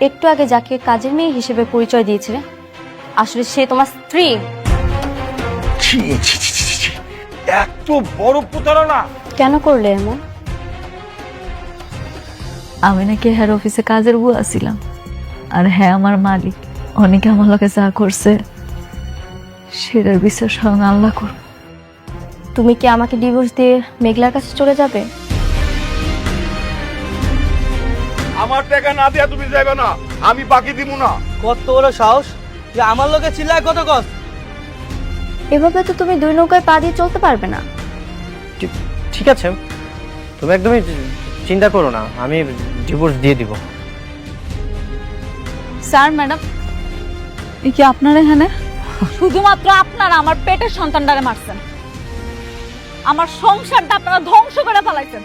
একটু আগে যাকে কাজের মেয়ে হিসেবে পরিচয় দিয়েছিলে আসলে সে তোমার স্ত্রী। ছি ছি ছি ছি ছি, এত বড় প্রতারণা! কেন করলে এমন? আমি নাকি হেড অফিসে কাজের বুয়া ছিলাম, আর হ্যাঁ আমার মালিক। অনেকে আমার লোকে যা করছে সেটার বিচার স্বয়ং আল্লাহ করবে। তুমি কি আমাকে ডিভোর্স দিয়ে মেঘলার কাছে চলে যাবে? আমার টাকা না দিয়া তুমি যাইবে না, আমি বাকি দিব না। কত বড় সাহস তুই আমার লোকে চিল্লায় কত কস? এভাবে তো তুমি দুই নৌকায় পা দিয়ে চলতে পারবে না। ঠিক আছে, তুমি একদমই চিন্তা করো না, আমি ডিভোর্স দিয়ে দিব। স্যার ম্যাডাম, এই কি আপনার এখানে? শুধুমাত্র আপনারা আমার পেটের সন্তানটারে মারছেন, আমার সংসারটা আপনারা ধ্বংস করে ফেলাইছেন।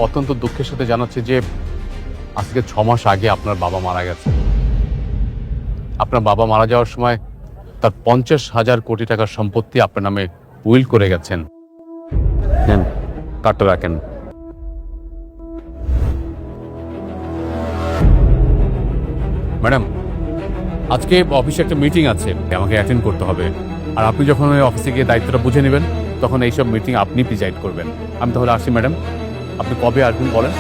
অত্যন্ত দুঃখের সাথে জানাচ্ছি যে আজকে 6 মাস আগে আপনার বাবা মারা গেছে। আপনার বাবা মারা যাওয়ার সময় তার 50,000 কোটি টাকার সম্পত্তি আপনার নামে উইল করে গেছেন। নেন, কার্ডটা রাখেন। ম্যাডাম, আজকে অফিসে একটা মিটিং আছে, আমাকে অ্যাটেন্ড করতে হবে। আর আপনি যখন ওই অফিসে গিয়ে দায়িত্বটা বুঝে নেবেন তখন এইসব মিটিং আপনি প্রিজাইড করবেন। আমি তাহলে আসি ম্যাডাম। আপনি কবে আসবেন বলেন?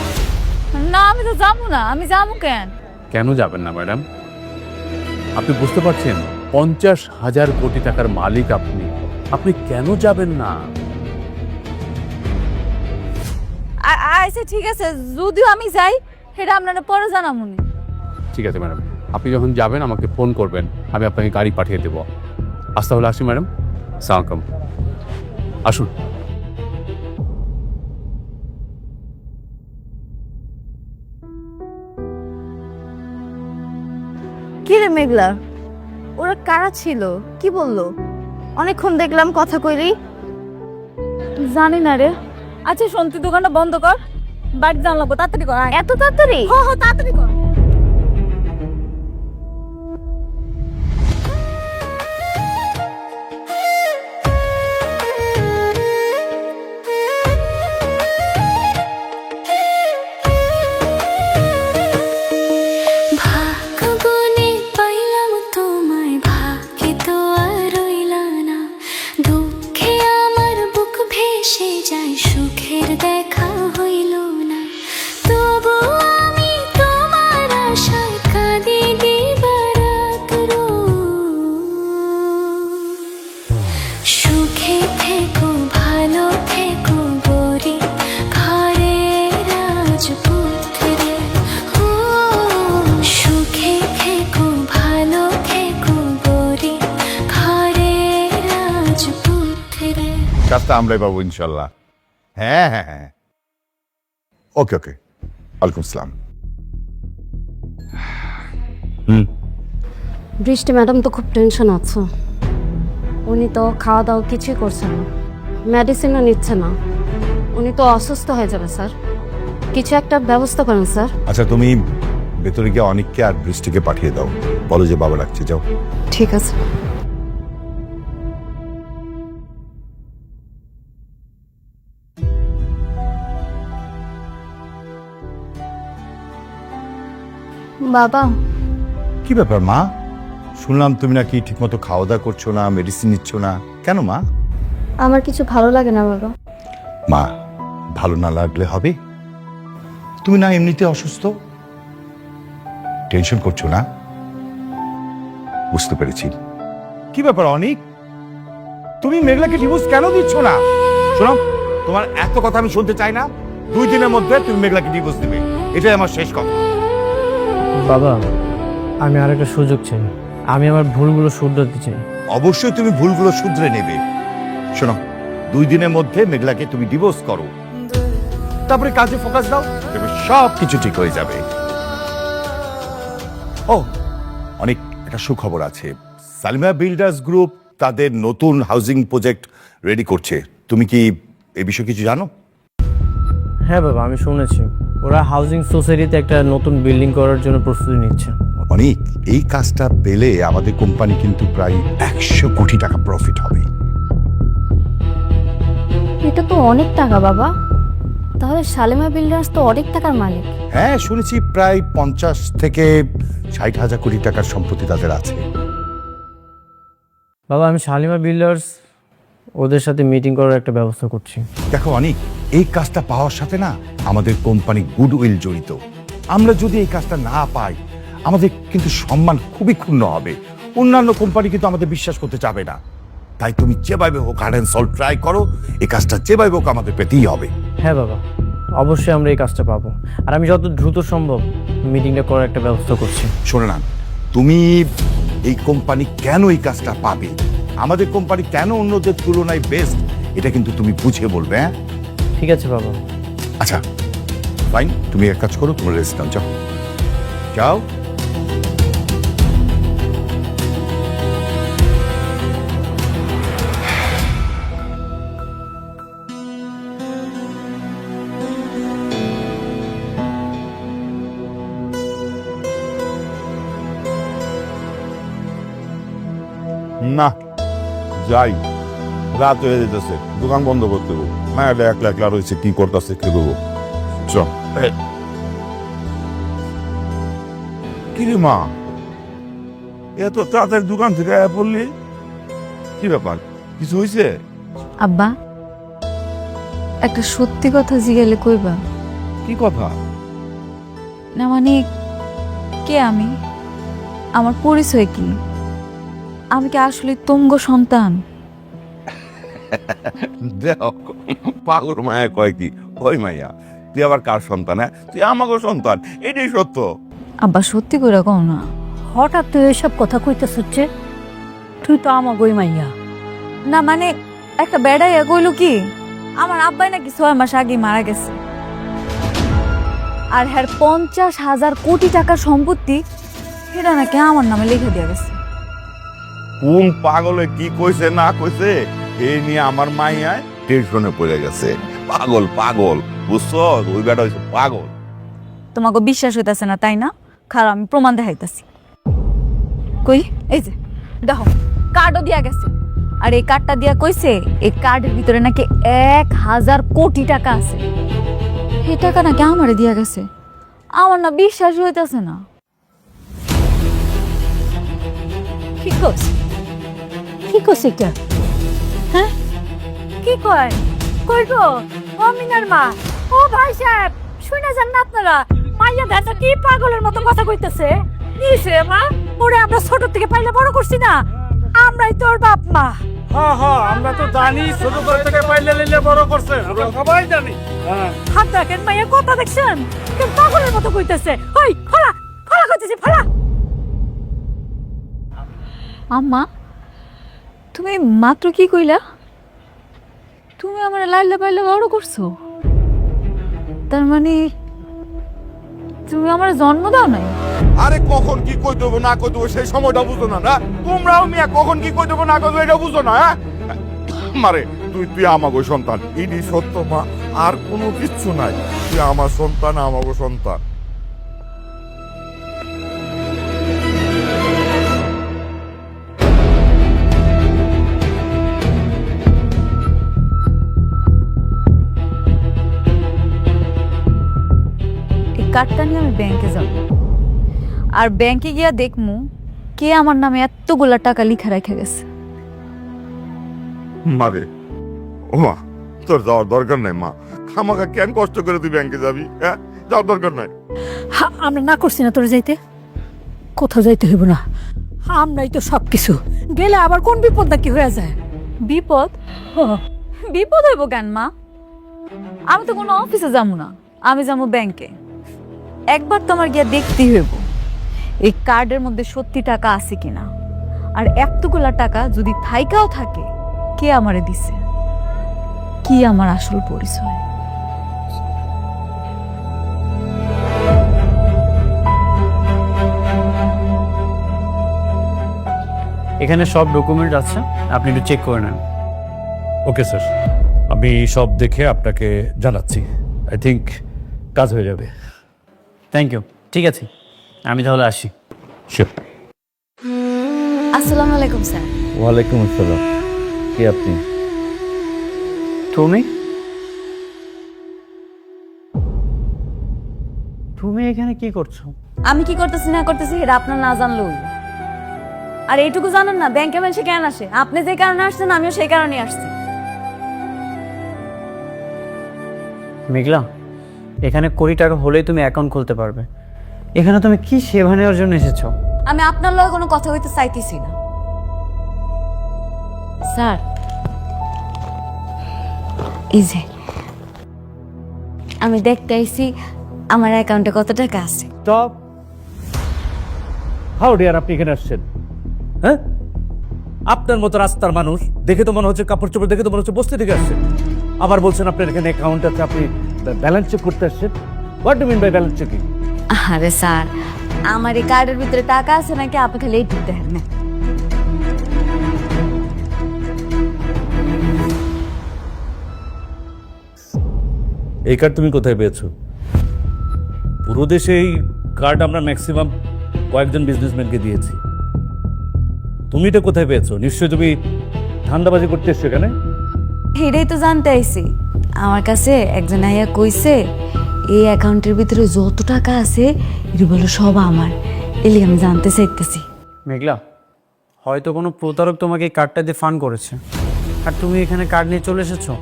না আমি তো যাবো না। আমি যাবো কেন? কেন যাবেন না ম্যাডাম? আপনি বুঝতে পারছেন 50,000 কোটি টাকার মালিক আপনি, আপনি কেন যাবেন না? আচ্ছা ঠিক আছে, যদিও আমি যাই সেটা আপনারা পরে জানামুনি। ঠিক আছে ম্যাডাম, আপনি যখন যাবেন আমাকে ফোন করবেন, আমি আপনাকে গাড়ি পাঠিয়ে দেবো। আজ তাহলে আসি ম্যাডাম। আসসালামু আলাইকুম। আসুন। কি রে মেঘলা, ওরা কারা ছিল? কি বললো? অনেকক্ষণ দেখলাম কথা কইলি। জানি না রে। আচ্ছা শোন, তুই দোকানটা বন্ধ কর, বাড়ি জানা লাগবো, তাড়াতাড়ি কর। এত তাড়াতাড়ি? তাড়াতাড়ি কর। ভাগ্যবনে পাইলাম তোমায়, ভাগ্যে তো আর রইলা না। দুঃখে আমার বুক ভেসে যায়, সুখের দেখা হইল না। তবু আমি তোমার আশায় কাঁদি দিবারাত সুখে থেকো ভালো থেকো গরি ঘরে রাজপুত্রে। ও সুখে থেকো ভালো থেকো গরি ঘরে রাজপুত্রে। কাজটা আমরাই পাবো ইনশাল্লাহ। হ্যাঁ হ্যাঁ হ্যাঁ, ওকে ওকে। ওয়ালাইকুম আসসালাম। বৃষ্টি ম্যাডাম তো খুব টেনশন আছে। উনি তো খাওয়া দাওয়া কিছুই করছে না, মেডিসিনও নিচ্ছে না। উনি তো অসুস্থ হয়ে যাবে স্যার। কিছু একটা ব্যবস্থা করেন স্যার। আচ্ছা, তুমি ভেতরে গিয়ে অনেককে আর বৃষ্টিকে পাঠিয়ে দাও, বলো যে বাবা রাখছে, যাও। ঠিক আছে। বাবা, কি ব্যাপার মা? শুনলাম তুমি নাকি ঠিকমতো খাওয়া দাওয়া করছো না, মেডিসিন নিচ্ছ না, কেন মা? আমার কিছু ভালো লাগে না বাবা। মা, ভালো না লাগলে হবে? তুমি না এমনিতে অসুস্থ, টেনশন করছো না? বুঝতে পেরেছি। কি ব্যাপার অনিক, তুমি মেঘলাকে ডিভোর্স কেন দিচ্ছ না? শোনো, তোমার এত কথা আমি শুনতে চাই না। 2 দিনের মধ্যে তুমি মেঘলাকে ডিভোর্স দিবে, এটাই আমার শেষ কথা। বাবা, আমি আর একটা সুযোগ চাই। আমি আমার ভুলগুলো শুধরাতে চাই। অবশ্যই তুমি ভুলগুলো শুধরে নেবে। শোনো, 2 দিনের মধ্যে মেঘলাকে তুমি ডিভোর্স করো, তারপরে কাজে ফোকাস দাও, দেখবে সব কিছু ঠিক হয়ে যাবে। ও, অনেক একটা সুখবর আছে। সালিমা বিল্ডার্স গ্রুপ তাদের নতুন হাউজিং প্রজেক্ট রেডি করছে। তুমি কি এই বিষয়ে কিছু জানো? হ্যাঁ বাবা, আমি শুনেছি ওরা হাউজিং সোসাইটিতে একটা নতুন বিল্ডিং করার জন্য প্রস্তুতি নিচ্ছে। অনেক, এই কাজটা পেলে আমাদের কোম্পানি কিন্তু প্রায় 100 কোটি টাকা প্রফিট হবে। এটা তো অনেক টাকা বাবা। তাহলে শালেমা বিল্ডার্স তো অনেক টাকার মালিক। হ্যাঁ, শুনেছি প্রায় 50 থেকে 60,000 কোটি টাকার সম্পত্তি তাদের আছে। বাবা, আমি শালিমা বিল্ডার্স ওদের সাথে মিটিং করার একটা ব্যবস্থা করছি। দেখো অনেক, এই কাজটা পাওয়ার সাথে না আমাদের কোম্পানি গুডউইল জড়িত। আমরা যদি এই কাজটা না পাই আমাদের কিন্তু সম্মান খুবই ক্ষুণ্ণ হবে। অন্যান্য কোম্পানি কিন্তু আমাদের বিশ্বাস করতে চাবে না। তাই তুমি যেভাবে হোক হার্ড অ্যান্ড সল্ট ট্রাই করো, এই কাজটা যেভাবে হোক আমাদের পেতেই হবে। হ্যাঁ বাবা, অবশ্যই আমরা এই কাজটা পাবো, আর আমি যত দ্রুত সম্ভব মিটিংটা করার একটা ব্যবস্থা করছি। শোনো না, তুমি এই কোম্পানি কেন এই কাজটা পাবে, আমাদের কোম্পানি কেন অন্যদের তুলনায় বেস্ট, এটা কিন্তু তুমি বুঝে বলবে। হ্যাঁ ঠিক আছে বাবা। আচ্ছা ফাইন, তুমি এক কাজ করো, তোমার রেস্ট নাও, যাও যাও। না যাই, রাত হয়ে যেতেছে, দোকান বন্ধ করতে গো। মায়াটা একলা একলা রয়েছে, কি করতেছে কে দেবো। চ কি রে মা, এত তাড়াতাড়ি দোকান থেকে আয়া পড়লি, কি ব্যাপার, কিছু হয়েছে? আব্বা, একটা সত্যি কথা জিজ্ঞেলে কইবা? কি কথা? না মানে, কে আমি, আমার পরিচয় কি, আমি কি আসলে তুঙ্গ সন্তান? দেখ পাগল মায়া কয় কি, ওই মাইয়া তুই আবার কার সন্তান? হ্যাঁ, তুই আমাকে সন্তান, এটাই সত্য। আব্বা সত্যি করে কও না। হঠাৎ তুই এসব কথা কইতেছ হচ্ছে, তুই তো আমার গই মাইয়া। না মানে, একটা বেড়াইয়া কইল কি আমার আব্বাই নাকি 6 মাস আগে মারা গেছে, আর হ্যার 50,000 কোটি টাকার সম্পত্তি সেটা নাকি আমার নামে লিখে দেওয়া গেছে। কোন পাগলে কি কইছে না কইছে এই নিয়ে আমার মাইয়ায় টেনশনে পড়ে গেছে। পাগল পাগল, বুঝছো, ওই বেটা হইছে পাগল। তোমাকে বিশ্বাস হইতাছে না তাই না? খারাপ, আমি প্রমাণ দেখাইতাছি। কই, এই যে দেখো, কার্ডও দিয়া গেছে, আর এই কার্ডটা দিয়া কইছে এই কার্ডের ভিতরে নাকি 1,000 কোটি টাকা আছে। এই টাকা নাকি আমারে দিয়া গেছে, আমার না বিশ্বাস হইতাছে না। কি কস, কি কস এটা? হ্যাঁ, কি কয়? কই গো, অমিনার মা, ও ভাই সাহেব, শুনে যান না আপনারা, মাইয়া দাদা কি পাগলের মতো কথা কইতেছে। নিছে মা, ওরে আমরা ছোট থেকে পাইলে বড় করছি না, আমরাই তোর বাপ মা। হ্যাঁ হ্যাঁ, আমরা তো জানি, ছোট থেকে পাইলে লিলে বড় করছে, আমরা সবাই জানি। হাত দেখেন, মাইয়া কথা দেখছেন, কেউ পাগলের মতো কইতেছে। ওই খোলা খোলা কইতেছি, খোলা। আম্মা, তুমি মাত্র কি কইলা? তুমি আমার লাইলা পাইলা বড় করছো, তার মানে তুমি আমার জন্ম দাও নাই? আরে কখন কি কই দেবো না কই দেবো সেই সময়টা বুঝো না, না তোমরাও মিয়া কখন কি কই দেবো না কই দেবো এটা বুঝো না। হ্যাঁ মারে, তুই আমাগো সন্তান, ইডি সত্য মা, আর কোনো কিচ্ছু নাই। তুই আমার সন্তান, আমাগো সন্তান। এই কার্ডটা নিয়ে আমি ব্যাংকে যাব, আর ব্যাংকে গিয়া দেখমু কে আমার নামে এতগুলা টাকা লিখা রেখে গেছে। মারে, ও মা, তোর যাওয়ার দরকার নাই মা, আমাকে কেন কষ্ট করে তুই ব্যাংকে যাবি? হ্যাঁ, যাওয়ার দরকার নাই। আমরা না করছি না তোর যাইতে, কোথাও যাইতে হইব না, আমরাই তো সব কিছু, গেলে আবার কোন বিপদ না কি হয়ে যায়। বিপদ? বিপদ হইব কেন মা? আমি তো কোনো অফিসে যাবো না, আমি যাবো ব্যাংকে। একবার তোমার গিয়া দেখতেই হইব এই কার্ডের মধ্যে সত্যি টাকা আছে কিনা, আর এতগুলা টাকা যদি থাইকাও থাকে কে আমারে দিছে, কি আমার আসল পরিচয়। এখানে সব ডকুমেন্ট আছে, আপনি একটু চেক করে নেন। ওকে স্যার, আমি সব দেখে আপনাকে জানাচ্ছি। আই থিঙ্ক কাজ হয়ে যাবে। Thank you. ঠিক আছে, আমি তাহলে আসি। শিওর। আসসালামু আলাইকুম স্যার। ওয়ালাইকুম আসসালাম। কে আপনি? তুমি? তুমি এখানে কি করছো? আমি কি করতেছি না করতেছি এটা আপনার না জানলেও হইলো। আর এইটুকু জানেন না ব্যাংকে মানুষে কেন আসে? আপনি যে কারণে আসছেন আমিও সেই কারণে আসছি। মেঘলা, এখানে কোটি টাকা হলেই তুমি অ্যাকাউন্ট খুলতে পারবে। এখানে তুমি কি সেবা নেওয়ার জন্য এসেছো? আমি আপনার লগে কোনো কথা হইতে চাইতেছি না। স্যার এই যে আমি দেখতে আইছি আমার অ্যাকাউন্টে কত টাকা আছে। স্টপ। হাউ ডিয়ার, আপনি এখানে আসছেন? হ্যাঁ, আপনার মতো রাস্তার মানুষ দেখে তো মনে হচ্ছে, কাপড় চোপড় দেখে তো মনে হচ্ছে বস্তি থেকে আসছেন। আবার বলছেন আপনার এখানে অ্যাকাউন্ট আছে, আপনি ব্যালেন্স চেক করতে আসছেন। What do mean by balance checking? আরে স্যার, আমার এই কার্ডের ভিতরে টাকা আছে নাকি আপনি খালি এই ঠিক দেখেন না। এই কার্ড তুমি কোথায় পেয়েছো? পুরো দেশে এই কার্ড আমরা ম্যাক্সিমাম কয়েকজন বিজনেসম্যানকে দিয়েছি। তুমি এটা কোথায় পেয়েছো? নিশ্চয়ই তুমি ধান্দাবাজি করতে এসছো এখানে। এটাই তো জানতে আইছি। আমার কাছে একজন আইয়া কইছে এই অ্যাকাউন্টের ভিতরে যত টাকা আছে এটা বলে সব আমার। এলি আমি জানতে চাইতেছি। মেঘলা, হয়তো কোনো প্রতারক তোমাকে এই কার্ডটা দিয়ে ফান্ড করেছে, আর তুমি এখানে কার্ড নিয়ে চলে এসেছো।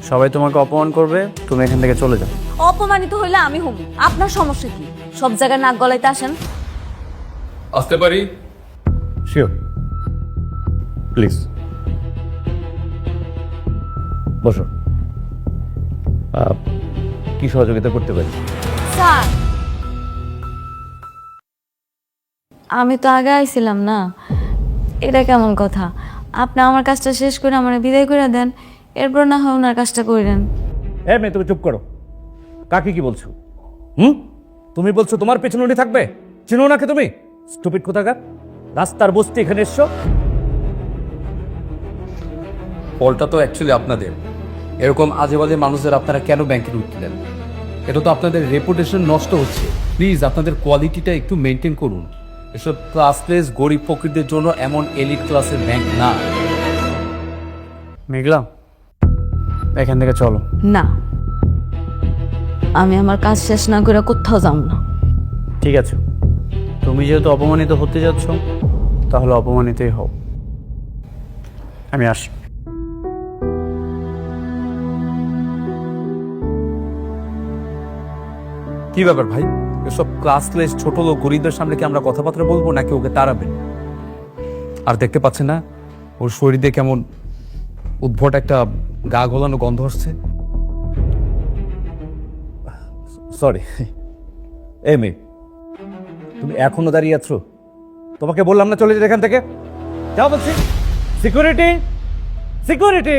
সবাই তোমাকে অপমান করবে, তুমি এখান থেকে চলে যাও। অপমানিত হইলে আমি হম, আপনার সমস্যা কি? সব জায়গায় নাক গলাইতে আসেন। আসতে পারি? শিওর, প্লিজ বসো। কি সহযোগিতা করতে পারি? স্যার আমি তো আগে আইছিলাম না, এটা কেমন কথা? আপনি আমার কাজটা শেষ করে আমার বিদায় করে দেন, এরপর না হয় ওনার কাজটা করেন। হ্যাঁ মেয়ে, তুমি চুপ করো। কাকে কি বলছো? তুমি বলছো তোমার পেছনে উনি থাকবে? চিনো নাকি তুমি? স্টুপিড কোথাকার, রাস্তার বস্তি এখানে এসছো। ফলটা তো অ্যাকচুয়ালি আপনাদের। এরকম আজে বাজে মানুষদের আপনারা কেন ব্যাংকে ঢুকলেন? এটা তো আপনাদের রেপুটেশন নষ্ট হচ্ছে। প্লিজ আপনাদের কোয়ালিটিটা একটু মেনটেন করুন। এসব ক্লাসলেস গরিব ফকিরদের জন্য এমন এলিট ক্লাসের ব্যাংক না। মেঘলা, এখান থেকে চলো। না, আমি আমার কাজ শেষ না করে কোথাও যাব না। ঠিক আছে, তুমি যেহেতু অপমানিত হতে যাচ্ছ তাহলে অপমানিতই হও। আমি আসি। কি ব্যাপার ভাই? এসব ক্লাসলেস ছোট লোক গরিবদের সামনে কি আমরা কথাবার্তা বলবো নাকি ওকে তাড়াবেন? আর দেখতে পাচ্ছেন না ওর শরীরে কেমন উদ্ভট একটা গা গলানো গন্ধ আসছে? সরি। এই মেয়ে, তুমি এখনো দাঁড়িয়ে আছো? তোমাকে বললাম না চলে যেতে এখান থেকে। যাও বলছি। Security, security.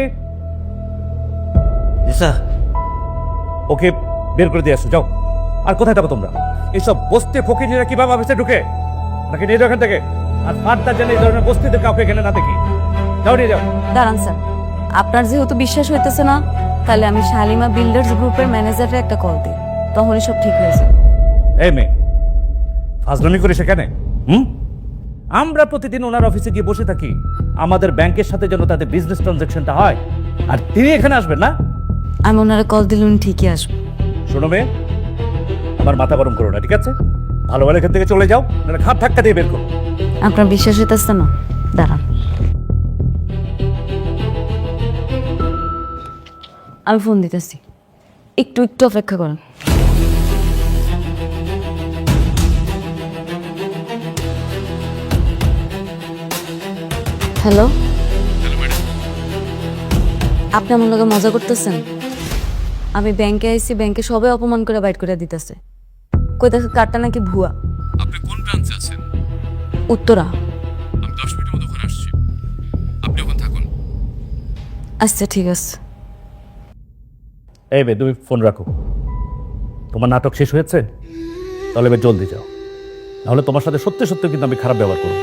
ওকে বের করে দিয়ে আসো, যাও। আর কোথায় থাকো তোমরা? এইসব বস্তি ফকিরা কিভাবে অফিসে ঢুকে? নাকি নিয়ে যাও এখান থেকে। আর ফার্দার যেন এই ধরনের বস্তিতে কাউকে এখানে না দেখি। যাও, নিয়ে যাও। দাঁড়ান স্যার, আপনার যেহেতু বিশ্বাস হইতেছে না, তাহলে আমি শালিমা বিল্ডার্স গ্রুপের ম্যানেজারে একটা কল দিই, তখনই সব ঠিক হয়েছে। এই মেয়ে, ফাজলামি করে সেখানে? আমরা প্রতিদিন ওনার অফিসে গিয়ে বসে থাকি আমাদের ব্যাংকের সাথে যেন তাদের বিজনেস ট্রানজাকশনটা হয়, আর তিনি এখানে আসবেন না? আমি ওনারা কল দিলে উনি ঠিকই আসবো। শোনো মেয়ে, আমার মাথা গরম করো না, ঠিক আছে? ভালো ভালো এখান থেকে চলে যাও, নাহলে ঘাট ধাক্কা দিয়ে বের করো। আপনার বিশ্বাস হইতেছে না? দাঁড়ান, আমি ফোন দিতেছি, একটু একটু অপেক্ষা করেন। হ্যালো, আপনি আমার লগে মজা করতেছেন? আমি ব্যাংকে আইছি, ব্যাংকে সবাই অপমান করে বাইট করে দিতেছে, কইতাছে কার্ডটা নাকি ভুয়া। আপনি কোন ব্রাঞ্চে আছেন? উত্তরা। আমি 10 মিনিটের মধ্যে ওখানে আসছি, আপনি ওখানে থাকুন। আচ্ছা ঠিক আছে। এই মেয়ে, তুমি ফোন রাখো। তোমার নাটক শেষ হয়েছে? তাহলে এবার জলদি যাও, নাহলে তোমার সাথে সত্যি সত্যি কিন্তু আমি খারাপ ব্যবহার করবো।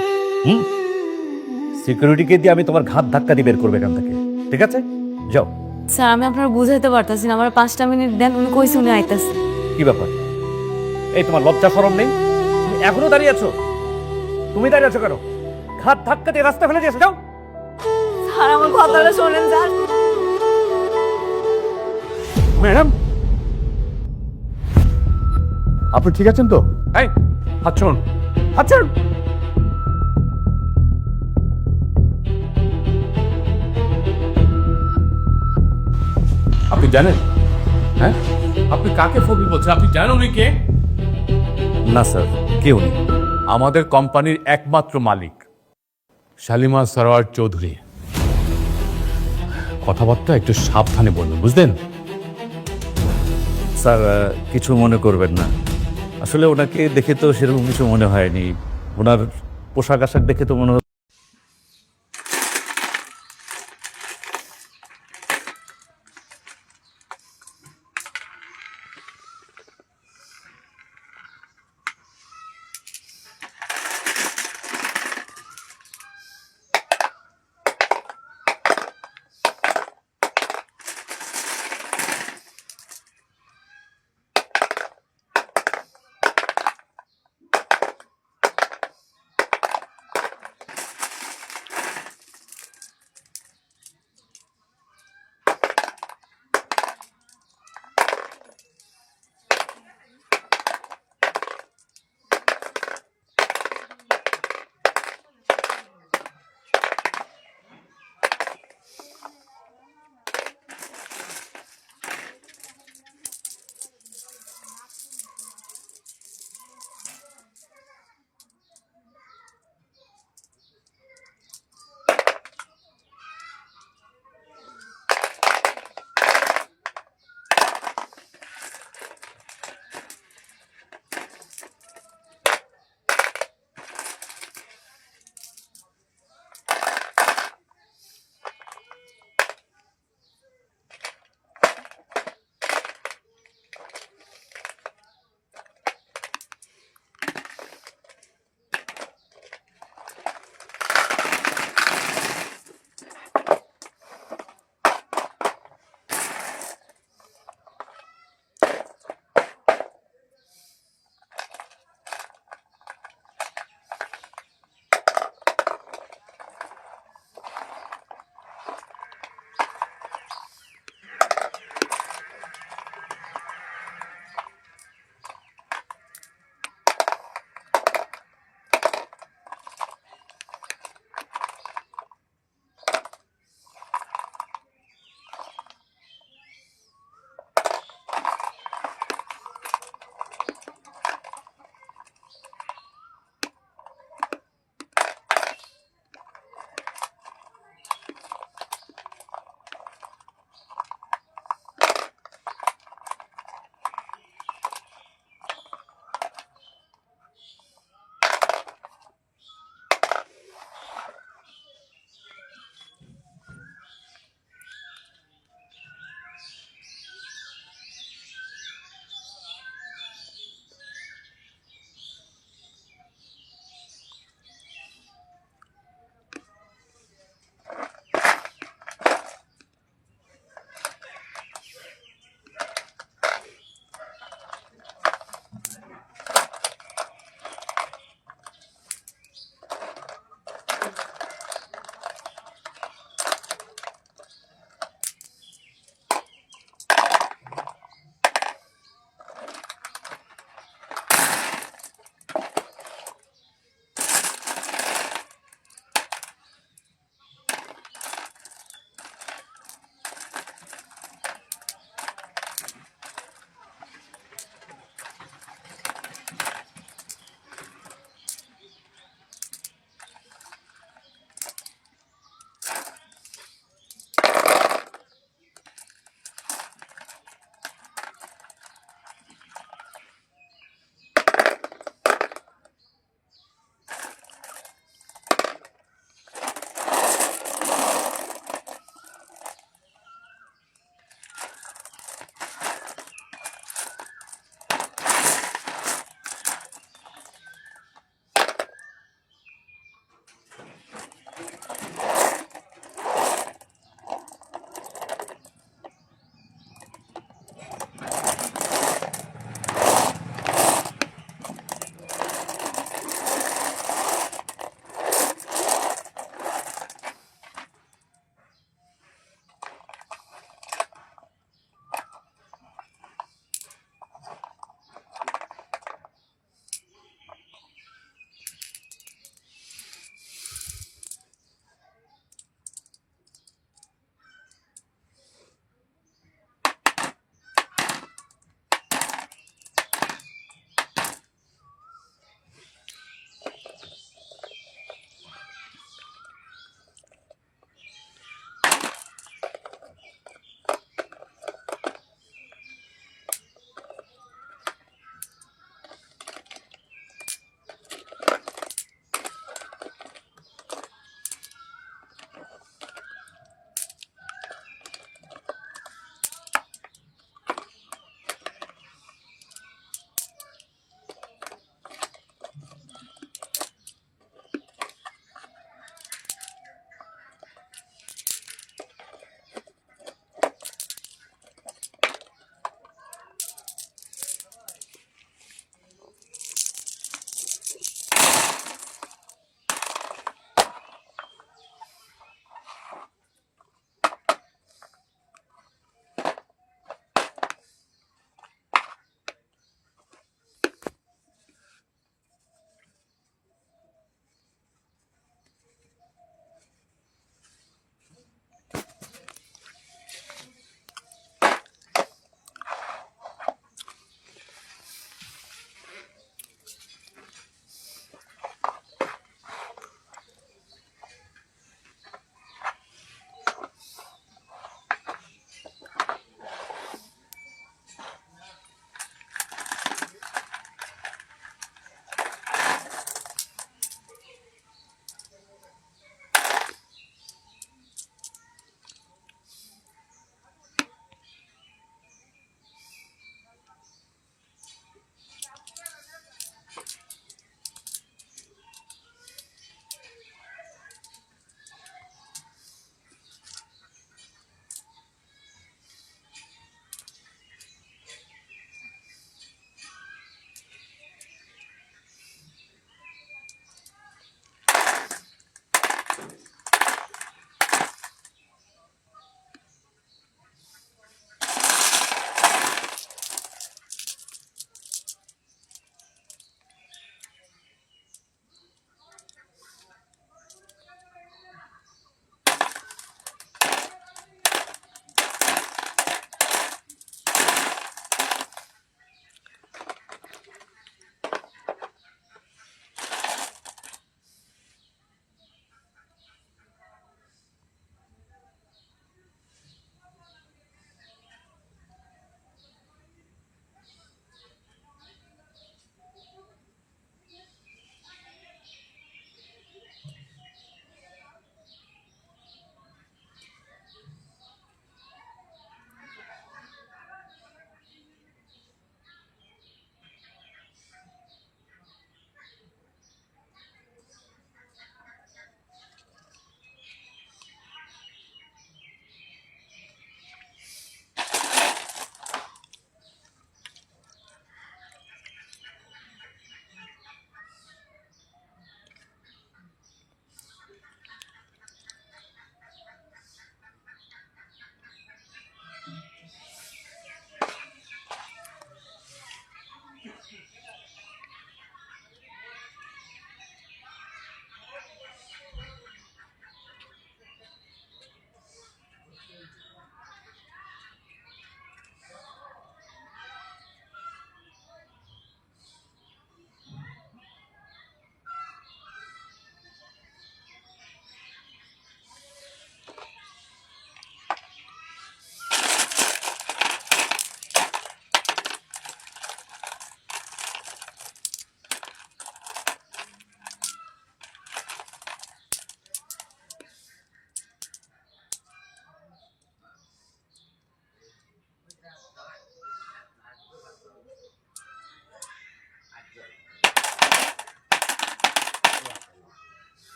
সিকিউরিটিকে দিয়ে আমি তোমার ঘাট ধাক্কা দিয়ে বের করবে এখান থেকে, ঠিক আছে? যাও। স্যার আমি আপনার বুঝাইতে পারতাছি না, আমার 5টা মিনিট দেন, উনি কইছে উনি আইতাছে। কি ব্যাপার? এই তোমার লজ্জা শরম নেই? তুমি এখনো দাঁড়িয়ে আছো? তুমি দাঁড়িয়ে আছো কেন? ঘাট ধাক্কা দিয়ে রাস্তা ফেলে দিয়েছো, যাও। স্যার আমার কথাটা শোনেন স্যার। ম্যাডাম, আপনি ঠিক আছেন তো? এই হাত ছাড়ুন, হাত ছাড়ুন। আপনি জানেন, হ্যাঁ, আপনি কাকে ফকির বলছেন? আপনি জানেন উনি কে? না স্যার, কেউ নেই। আমাদের কোম্পানির একমাত্র মালিক শালিমা সরোয়ার চৌধুরী। কথাবার্তা একটু সাবধানে বলবেন, বুঝলেন? স্যার কিছু মনে করবেন না, আসলে ওনাকে দেখে তো সেরকম কিছু মনে হয়নি। ওনার পোশাক আশাক দেখে তো মনে